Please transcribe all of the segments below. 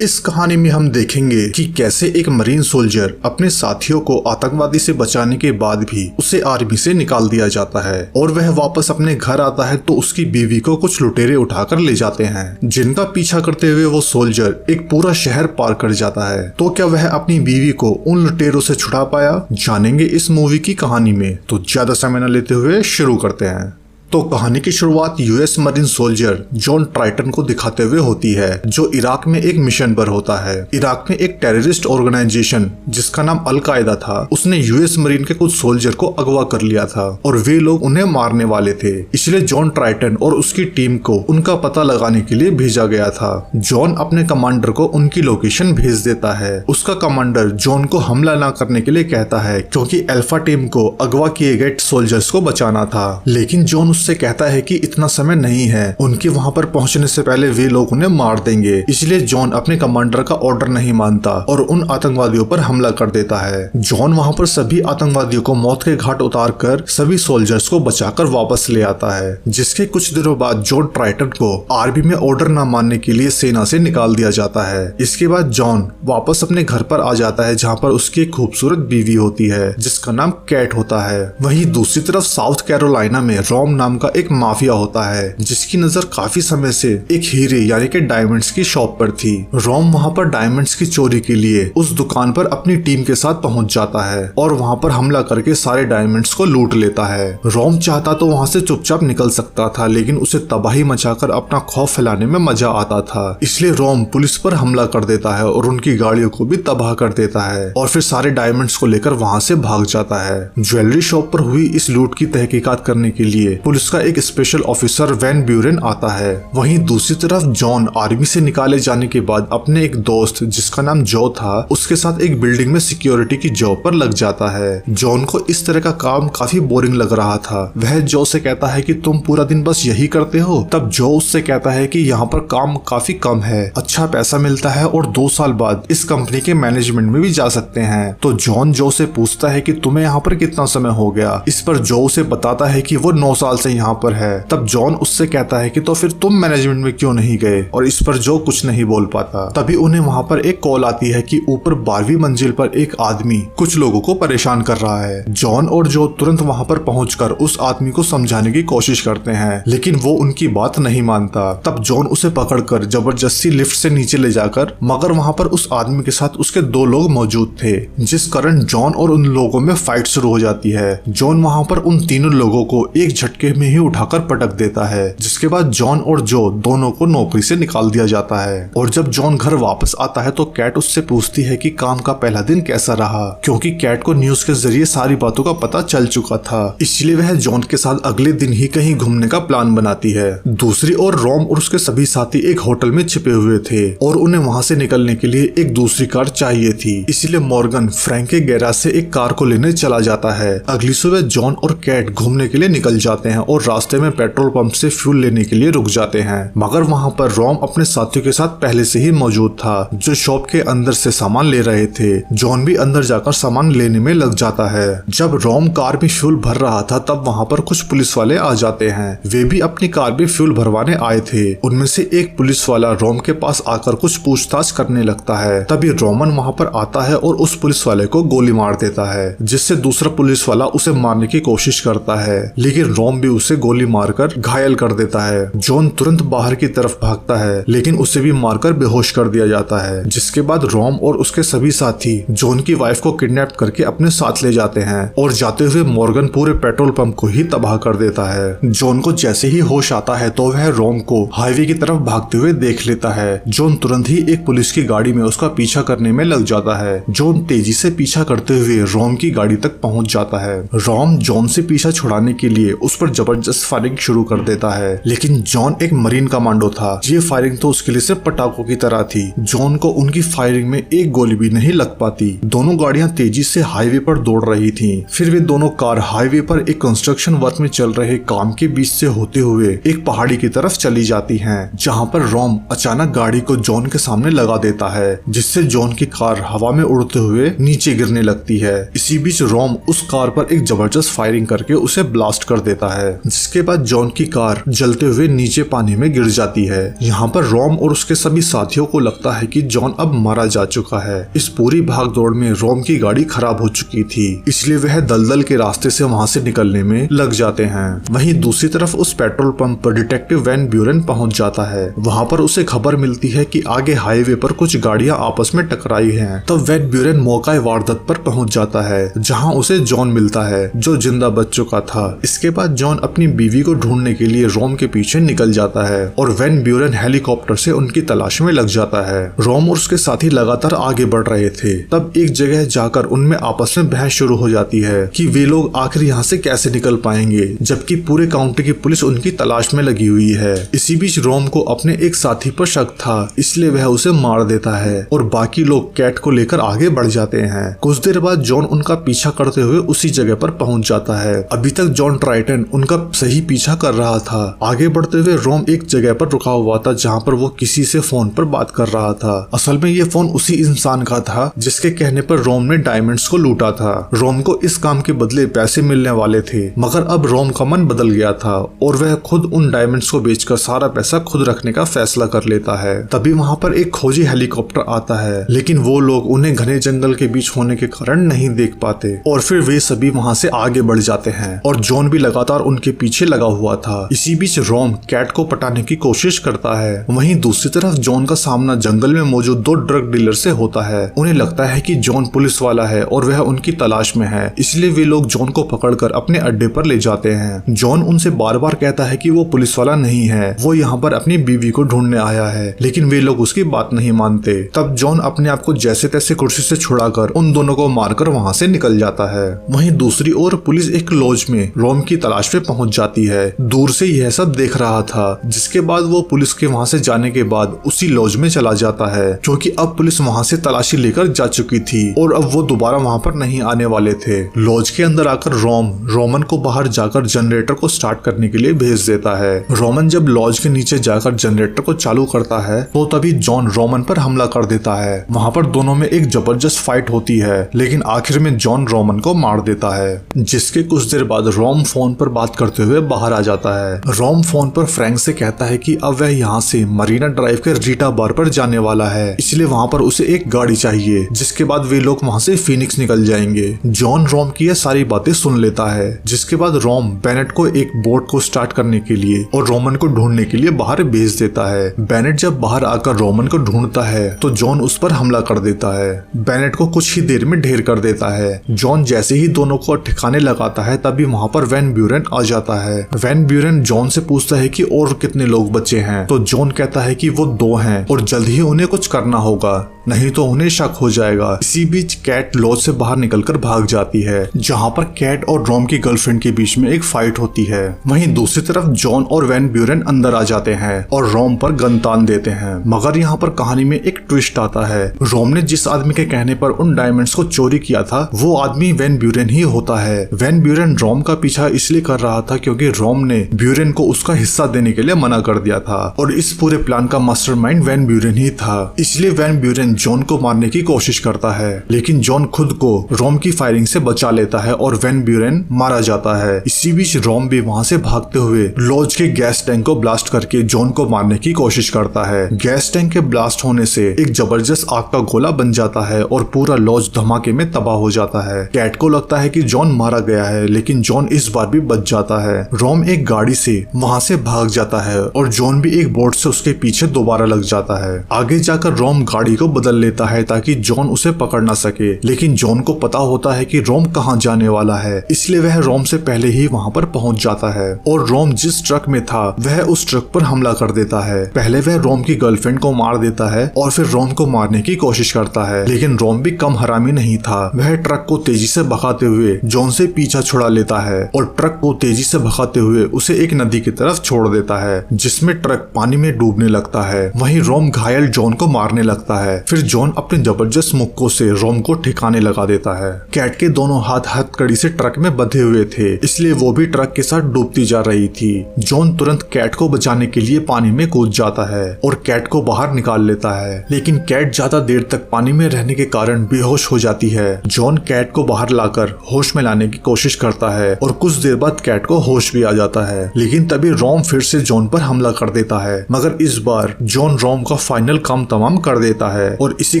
इस कहानी में हम देखेंगे कि कैसे एक मरीन सोल्जर अपने साथियों को आतंकवादी से बचाने के बाद भी उसे आर्मी से निकाल दिया जाता है और वह वापस अपने घर आता है तो उसकी बीवी को कुछ लुटेरे उठाकर ले जाते हैं, जिनका पीछा करते हुए वो सोल्जर एक पूरा शहर पार कर जाता है। तो क्या वह अपनी बीवी को उन लुटेरों से छुड़ा पाया? जानेंगे इस मूवी की कहानी में। तो ज्यादा समय न लेते हुए शुरू करते हैं। तो कहानी की शुरुआत US marine soldier John Triton को दिखाते हुए होती है, जो इराक में एक मिशन पर होता है। इराक में एक टेररिस्ट ऑर्गेनाइजेशन जिसका नाम अल-कायदा था, उसने यूएस मरीन के कुछ सोल्जर को अगवा कर लिया था और वे लोग उन्हें मारने वाले थे। इसलिए जॉन ट्राइटन और उसकी टीम को उनका पता लगाने के लिए भेजा गया था। जॉन अपने कमांडर को उनकी लोकेशन भेज देता है। उसका कमांडर जॉन को हमला न करने के लिए कहता है, क्योंकि अल्फा टीम को अगवा किए गए सोल्जर्स को बचाना था। लेकिन जॉन उससे कहता है कि इतना समय नहीं है, उनके वहां पर पहुंचने से पहले वे लोग उन्हें मार देंगे। इसलिए जॉन अपने कमांडर का ऑर्डर नहीं मानता और उन आतंकवादियों पर हमला कर देता है। जॉन वहां पर सभी आतंकवादियों को मौत के घाट उतार कर सभी सोल्जर्स को बचाकर वापस ले आता है। जिसके कुछ दिनों बाद जॉन ट्राइटन को आर्मी में ऑर्डर न मानने के लिए सेना से निकाल दिया जाता है। इसके बाद जॉन वापस अपने घर पर आ जाता है, जहाँ पर उसकी एक खूबसूरत बीवी होती है जिसका नाम कैट होता है। वहीं दूसरी तरफ साउथ कैरोलिना में रॉम नाम का एक माफिया होता है, जिसकी नजर काफी समय से एक हीरे यानी कि डायमंड्स की शॉप पर थी। रॉम वहां पर डायमंड्स की चोरी के लिए उस दुकान पर अपनी टीम के साथ पहुंच जाता है और वहां पर हमला करके सारे डायमंड्स को लूट लेता है। रॉम चाहता तो वहां से चुपचाप निकल सकता था, लेकिन उसे तबाही मचाकर अपना खौफ फैलाने में मजा आता था। इसलिए रॉम पुलिस पर हमला कर देता है और उनकी गाड़ियों को भी तबाह कर देता है और फिर सारे डायमंड्स को लेकर वहां से भाग जाता है। ज्वेलरी शॉप पर हुई इस लूट की तहकीकात करने के लिए पुलिस का एक स्पेशल ऑफिसर वैन ब्यूरेन आता है। वहीं दूसरी तरफ जॉन आर्मी से निकाले जाने के बाद अपने एक दोस्त जिसका नाम जो था, उसके साथ एक बिल्डिंग में सिक्योरिटी की जॉब पर लग जाता है। जॉन को इस तरह का काम काफी बोरिंग लग रहा था। वह जो से कहता है कि तुम पूरा दिन बस यही करते हो। तब जो उससे कहता है कि यहाँ पर काम काफी कम है, अच्छा पैसा मिलता है और 2 साल बाद इस कंपनी के मैनेजमेंट में भी जा सकते हैं। तो जॉन जो से पूछता है कि तुम्हें यहाँ पर कितना समय हो गया। इस पर जो उसे बताता है कि वो 9 साल से यहाँ पर है। तब जॉन उससे कहता है कि तो फिर तुम मैनेजमेंट में क्यों नहीं गए, और इस पर जो कुछ नहीं बोल पाता। तभी उन्हें वहां पर एक कॉल आती है कि ऊपर 12वीं मंजिल पर एक आदमी कुछ लोगों को परेशान कर रहा है। जॉन और जो तुरंत वहां पर पहुंचकर उस आदमी को समझाने की कोशिश करते हैं, लेकिन वो उनकी बात नहीं मानता। तब जॉन उसे पकड़कर जबरदस्ती लिफ्ट से नीचे ले जाकर, मगर वहां पर उस आदमी के साथ उसके 2 लोग मौजूद थे, जिस कारण जॉन और उन लोगों में फाइट शुरू हो जाती है। जॉन वहां पर उन तीनों लोगों को एक झटके में ही उठाकर पटक देता है, जिसके बाद जॉन और जो दोनों को नौकरी से निकाल दिया जाता है। और जब जॉन घर वापस आता है तो कैट उससे पूछती है कि काम का पहला दिन कैसा रहा, क्योंकि कैट को न्यूज के जरिए सारी बातों का पता चल चुका था। इसलिए वह जॉन के साथ अगले दिन ही कहीं घूमने का प्लान बनाती है। दूसरी ओर रोम और उसके सभी साथी एक होटल में छिपे हुए थे और उन्हें वहां से निकलने के लिए एक दूसरी कार चाहिए थी। इसलिए मॉर्गन फ्रैंक के गैराज से एक कार को लेने चला जाता है। अगली सुबह जॉन और कैट घूमने के लिए निकल जाते हैं और रास्ते में पेट्रोल पंप से फ्यूल लेने के लिए रुक जाते हैं। मगर वहां पर रोम अपने साथियों के साथ पहले से ही मौजूद था, जो शॉप के अंदर से सामान ले रहे थे। जॉन भी अंदर जाकर सामान लेने में लग जाता है। जब रोम कार में फ्यूल भर रहा था तब वहां पर कुछ पुलिस वाले आ जाते हैं। वे भी अपनी कार में फ्यूल भरवाने आए थे। उनमें से एक पुलिस वाला रोम के पास आकर कुछ पूछताछ करने लगता है। तभी रोमन वहां पर आता है और उस पुलिस वाले को गोली मार देता है, जिससे दूसरा पुलिस वाला उसे मारने की कोशिश करता है, लेकिन रोम भी उसे गोली मारकर घायल कर देता है। जॉन तुरंत बाहर की तरफ भागता है, लेकिन उसे भी मारकर बेहोश कर दिया जाता है। जिसके बाद रोम और उसके सभी साथी जॉन की वाइफ को किडनैप करके अपने साथ ले जाते हैं और जाते हुए मॉर्गन पूरे पेट्रोल पंप को ही तबाह कर देता है। जॉन को जैसे ही होश आता है तो वह रोम को हाईवे की तरफ भागते हुए देख लेता है। जॉन तुरंत ही एक पुलिस की गाड़ी में उसका पीछा करने में लग जाता है। जॉन तेजी से पीछा करते हुए रोम की गाड़ी तक पहुंच जाता है। रोम जॉन से पीछा छुड़ाने के लिए उस पर जबरदस्त फायरिंग शुरू कर देता है, लेकिन जॉन एक मरीन कमांडो था। ये फायरिंग तो उसके लिए सिर्फ पटाखों की तरह थी। जॉन को उनकी फायरिंग में एक गोली भी नहीं लग पाती। दोनों गाड़ियां तेजी से हाईवे पर दौड़ रही थीं। फिर वे दोनों कार हाईवे पर एक कंस्ट्रक्शन वर्क में चल रहे काम के बीच से होते हुए एक पहाड़ी की तरफ चली जाती हैं, जहां पर रोम अचानक गाड़ी को जॉन के सामने लगा देता है, जिससे जॉन की कार हवा में उड़ते हुए नीचे गिरने लगती है। इसी बीच रोम उस कार पर एक जबरदस्त फायरिंग करके उसे ब्लास्ट कर देता है। जिसके बाद जॉन की कार जलते हुए नीचे पानी में गिर जाती है। यहाँ पर रोम और उसके सभी साथियों को लगता है कि जॉन अब मारा जा चुका है। इस पूरी भागदौड़ में रोम की गाड़ी खराब हो चुकी थी, इसलिए वह दलदल के रास्ते से वहाँ से निकलने में लग जाते हैं। वहीं दूसरी तरफ उस पेट्रोल पंप पर डिटेक्टिव वैन ब्यूरेन पहुंच जाता है। वहाँ पर उसे खबर मिलती है कि आगे हाईवे पर कुछ गाड़ियां आपस में टकराई हैं। तब वैन ब्यूरेन मौका वारदात पर पहुंच जाता है, जहां उसे जॉन मिलता है जो जिंदा बच चुका था। इसके बाद जॉन अपनी बीवी को ढूंढने के लिए रोम के पीछे निकल जाता है और वैन ब्यूरेन हेलीकॉप्टर से उनकी तलाश में लग जाता है। रोम और उसके साथी लगातार आगे बढ़ रहे थे। तब एक जगह जाकर उनमें आपस में बहस शुरू हो जाती है कि वे लोग आखिर यहाँ से कैसे निकल पाएंगे, जबकि पूरे काउंटी की पुलिस उनकी तलाश में लगी हुई है। इसी बीच रोम को अपने एक साथी पर शक था, इसलिए वह उसे मार देता है और बाकी लोग कैट को लेकर आगे बढ़ जाते हैं। कुछ देर बाद जॉन उनका पीछा करते हुए उसी जगह पर पहुंच जाता है। अभी तक जॉन ट्राइटन उनका सही पीछा कर रहा था। आगे बढ़ते हुए रोम एक जगह पर रुका हुआ था, जहाँ पर वो किसी से फोन पर बात कर रहा था। असल में ये फोन उसी इंसान का था जिसके कहने पर रोम ने डायमंड्स को लूटा था। रोम को इस काम के बदले पैसे मिलने वाले थे, मगर अब रोम का मन बदल गया था और वह खुद उन डायमंड्स को बेचकर सारा पैसा खुद रखने का फैसला कर लेता है। तभी वहाँ पर एक खोजी हेलीकॉप्टर आता है, लेकिन वो लोग उन्हें घने जंगल के बीच होने के कारण नहीं देख पाते और फिर वे सभी वहाँ से आगे बढ़ जाते हैं और जॉन भी लगातार उनके पीछे लगा हुआ था। इसी बीच रोम कैट को पटाने की कोशिश करता है। वहीं दूसरी तरफ जॉन का सामना जंगल में मौजूद दो ड्रग डीलर से होता है। उन्हें लगता है कि जॉन पुलिस वाला है और वह उनकी तलाश में है, इसलिए वे लोग जॉन को पकड़कर अपने अड्डे पर ले जाते हैं। जॉन उनसे बार बार कहता है कि वो पुलिस वाला नहीं है, वो यहाँ पर अपनी बीवी को ढूंढने आया है, लेकिन वे लोग उसकी बात नहीं मानते। तब जॉन अपने आप को जैसे तैसे कुर्सी से छुड़ाकर उन दोनों को मारकर वहाँ से निकल जाता है। वहीं दूसरी ओर पुलिस एक लॉज में रोम की तलाश में पहुंच जाती है। दूर से यह सब देख रहा था, जिसके बाद वो पुलिस के वहाँ से जाने के बाद उसी लॉज में चला जाता है, क्योंकि अब पुलिस वहाँ से तलाशी लेकर जा चुकी थी और अब वो दोबारा वहाँ पर नहीं आने वाले थे। लॉज के अंदर आकर रोमन को बाहर जाकर जनरेटर को स्टार्ट करने के लिए भेज देता है। रोमन जब लॉज के नीचे जाकर जनरेटर को चालू करता है तो तभी जॉन रोमन पर हमला कर देता है। वहाँ पर दोनों में एक जबरदस्त फाइट होती है, लेकिन आखिर में जॉन रोमन को मार देता है। जिसके कुछ देर बाद रोम फोन पर बात करते हुए बाहर आ जाता है। रोम फोन पर फ्रैंक से कहता है कि अब वह यहाँ से मरीना ड्राइव के रीटा बार पर जाने वाला है, इसलिए वहाँ पर उसे एक गाड़ी चाहिए, जिसके बाद वे लोग वहाँ से फीनिक्स निकल जाएंगे। जॉन रोम की यह सारी बातें सुन लेता है, जिसके बाद रोम बेनेट को एक बोट को स्टार्ट करने के लिए और रोमन को ढूंढने के लिए बाहर भेज देता है। बेनेट जब बाहर आकर रोमन को ढूंढता है तो जॉन उस पर हमला कर देता है। बेनेट को कुछ ही देर में ढेर कर देता है। जॉन जैसे ही दोनों को ठिकाने लगाता है तभी वहाँ पर वैन ब्यूरेन आ जाता है। वैन ब्यूरेन जॉन से पूछता है कि और कितने लोग बचे हैं, तो जॉन कहता है कि वो 2 हैं और जल्द ही उन्हें कुछ करना होगा, नहीं तो उन्हें शक हो जाएगा। इसी बीच कैट लॉज से बाहर निकलकर भाग जाती है, जहाँ पर कैट और रोम की गर्लफ्रेंड के बीच में एक फाइट होती है। वहीं दूसरी तरफ जॉन और वैन ब्यूरेन अंदर आ जाते हैं और रोम पर गन तान देते हैं। मगर यहाँ पर कहानी में एक ट्विस्ट आता है। रोम ने जिस आदमी के कहने पर उन डायमंड्स को चोरी किया था वो आदमी वैन ब्यूरेन ही होता है। वैन ब्यूरेन रोम का पीछा इसलिए कर रहा था क्योंकि रोम ने ब्यूरेन को उसका हिस्सा देने के लिए मना कर दिया था और इस पूरे प्लान का मास्टरमाइंड वैन ब्यूरेन ही था। इसलिए वैन ब्यूरेन जॉन को मारने की कोशिश करता है, लेकिन जॉन खुद को रोम की फायरिंग से बचा लेता है और वैन ब्यूरेन मारा जाता है। इसी बीच रोम भी वहाँ से भागते हुए लॉज के गैस टैंक को ब्लास्ट करके जॉन को मारने की कोशिश करता है। गैस टैंक के ब्लास्ट होने से एक जबरदस्त आग का गोला बन जाता है और पूरा लॉज धमाके में तबाह हो जाता है। कैट को लगता है कि जॉन मारा गया है, लेकिन जॉन इस बार भी बच जाता है। रोम एक गाड़ी से वहाँ से भाग जाता है और जॉन भी एक बोट से उसके पीछे दोबारा लग जाता है। आगे जाकर रोम गाड़ी को बदल लेता है ताकि जॉन उसे पकड़ ना सके, लेकिन जॉन को पता होता है कि रोम कहाँ जाने वाला है, इसलिए वह रोम से पहले ही वहाँ पर पहुँच जाता है और रोम जिस ट्रक में था वह उस ट्रक पर हमला कर देता है। पहले वह रोम की गर्लफ्रेंड को मार देता है और फिर रोम को मारने की कोशिश करता है, लेकिन रोम भी कम हरामी नहीं था। वह ट्रक को तेजी से भगाते हुए जॉन से पीछा छुड़ा लेता है और ट्रक को तेजी से भगाते हुए उसे एक नदी की तरफ छोड़ देता है, जिसमें ट्रक पानी में डूबने लगता है। वहीं रोम घायल जॉन को मारने लगता है। फिर जॉन अपने जबरदस्त मुक्कों से रोम को ठिकाने लगा देता है। कैट के दोनों हाथ हथकड़ी से ट्रक में बंधे हुए थे, इसलिए वो भी ट्रक के साथ डूबती जा रही थी। जॉन तुरंत कैट को बचाने के लिए पानी में कूद जाता है और कैट को बाहर निकाल लेता है, लेकिन कैट ज्यादा देर तक पानी में रहने के कारण बेहोश हो जाती है। जॉन कैट को बाहर लाकर होश में लाने की कोशिश करता है और कुछ देर बाद कैट को होश भी आ जाता है, लेकिन तभी रोम फिर से जॉन पर हमला कर देता है, मगर इस बार जॉन रोम का फाइनल काम तमाम कर देता है और इसी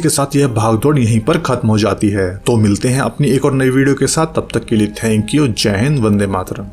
के साथ यह भागदौड़ यहीं पर खत्म हो जाती है। तो मिलते हैं अपनी एक और नई वीडियो के साथ, तब तक के लिए थैंक यू, जय हिंद, वंदे मातरम।